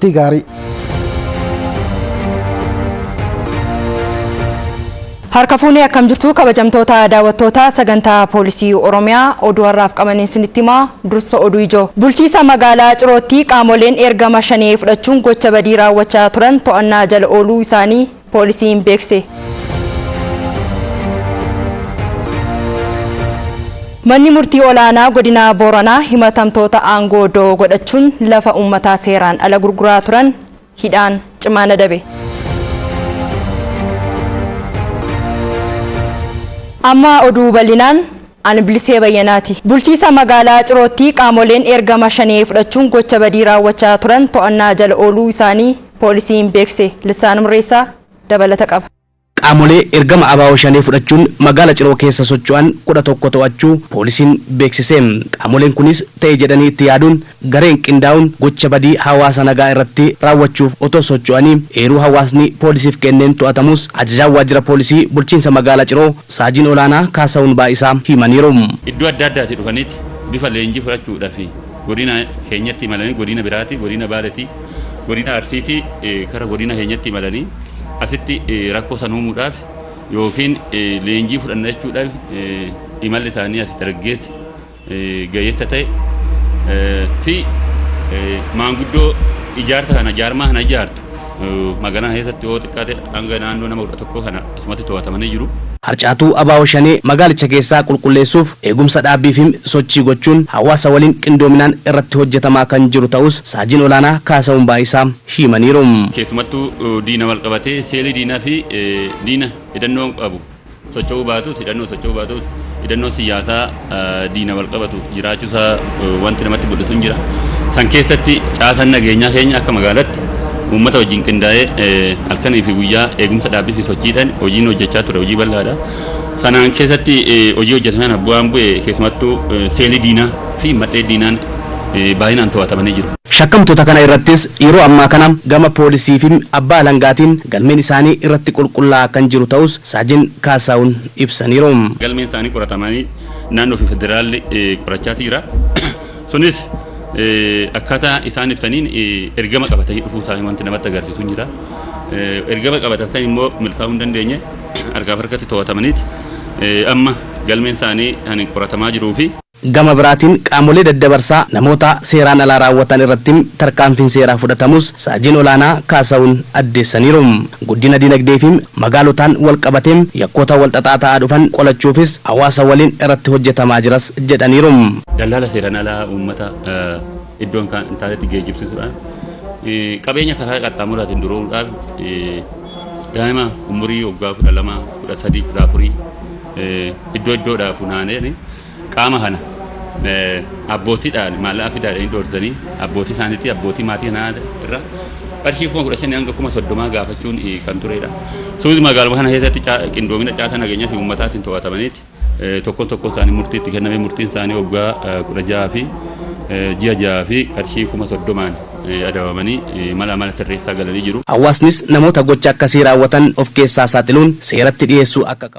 Tigari. Harka fuunee akkam jirtu kabajamtoota daawwattoota sagantaa poolisii Oromiyaa oduu har'aaf qabaniin isinitti himaa dursa oduu ijoo. Bulchiisa magaalaa Cirootti qaamoleen ergama shanee fudhachuun gocha badii raawwachaa turan to'annaa jala ooluu isaanii poolisiin beekse. Manni murtii olaanaa godina Booranaa himatamtoota aangoo doo godhachuun lafa uummataa seeraan ala gurguraa turan hidhaan cimaan adabe. Amma oduu bal'inaan Bilisee Bayyanaati. Bulchiisa magaalaa Cirootti qaamoleen ergama shanee fudhachuun gocha badii raawwachaa turan to'annaa jala ooluu isaanii poolisiin beekse. Lissaan Murreessaa dabalata qaba. Qaamolee ergama abaaboo shanee fudhachuun magaala Ciroo keessa socho'an 11 to'achuu poolisiin beeksise. Qaamoleen kunis ta'e jedhanii itti yaaduun gareen qindaa'uun gocha badii hawaasa nagaa irratti raawwachuuf otoo socho'anii eeruu hawaasni poolisiif kenneen to'atamus ajajaan waajjira poolisii bulchiinsa magaalaa Ciroo Saajiin Olaanaa Kaasaawun Baa'isaa himaniiru. Iddoo adda addaatti dhufanitti bifa leenjii fudhachuudhaaf godina keenyatti imalanii godina biraatti, godina Baaleetti, godina Arsiitti, kara godina keenyatti imalanii asitti rakkoo san uumuudhaaf yookiin leenjii fudhanna jechuudhaaf imalli isaanii asitti dargaggeessi ga'eessa ta'e fi maanguddoo ijaarsa kana jaarmaa kana ijaartu magaalaa keessatti yoo xiqqaate hanga naannoo nama 11 kana asumatti to'atamanii jiru. Harcaatuu abaaboo shanee magaalicha keessaa qulqulleessuuf eegumsa dhaabbii fi sochii gochuun hawaasa waliin qindoominaan irratti hojjetamaa kan jiru ta'us Saajiin Olaanaa Kaasaawun Baa'isaa himaniiru. Keessumattuu diina wal qabatee seelii diinaa fi diina hidhannoo qabu socho'uu baatus hidhannoo siyaasaa diina wal qabatu jiraachuusaa wanti namatti mul'isu hin jira. San keessatti caasaan nageenyaa keenya akka magaalaatti uummata wajjin qindaa'ee halkanii fi guyyaa eegumsa dhaabbii fi sochiidhaan hojiin hojjechaa ture hojii bal'aadha. Sanaan keessatti hojii hojjetameen bu'aan bu'e keessumattuu seelii diinaa fi maxxee diinaan baay'inaan to'atamanii jiru. Shakkamtoota kana irrattis yeroo ammaa kana gama poolisii fi abbaa alangaatiin galmeen isaanii irratti qulqullaa'aa kan jiru ta'us Saajiin Kaasaawun ibsaniiru. Galmeen isaanii qoratamanii naannoo fi federaalli qorachaa jira. Sunis akkaataa isaan ibsaniin ergama qabatanii dhufuu isaanii wanti namatti agarsiisu hin jira. Ergama qabatan immoo milkaa'uu hin dandeenye harkaaf harkatti to'atamaniiti amma galmeen isaanii kan qoratamaa jiruu fi gama biraatiin qaamolee daddabarsaa namoota seeraan alaa raawwatan irratti tarkaanfiin seeraa fudhatamus Saajiin Olaanaa Kaasaawun addeessaniiru. Guddina dinagdee fi magaalotaan wal qabateen yakkoota wal xaxaa ta'aa dhufan qolachuufis hawaasa waliin irratti hojjetamaa jiras jedhaniiru. Daldala seeraan alaa uummata iddoon kan taatetti geejjibsiisuudhaan qabeenya karaa qaxxaamuraatiin duroodhaaf daa'ima umurii waggaa 12, 13, 14 iddoodhaa funaanee qaama kana abbootiidhaan maallaqa fidaadhaan doorsanii abbootii isaaniitti abbootii maatii kanaa irra qarshii 15,000 hanga 30,000 gaafachuun kan turedha. Suuqii magaalaa kana keessatti qindoomina caasa nageenyaa fi uummataatiin to'atamaniiti tokkoon isaanii murtiitti kennamee murtiin isaanii waggaa 16 fi ji'a 6 fi qarshii 30,000 adabamanii mala sirreessaa galanii jiru. Hawaasnis namoota gocha akkasii raawwatan of keessaa saaxiluun seeratti dhiyeessuu akka qabu.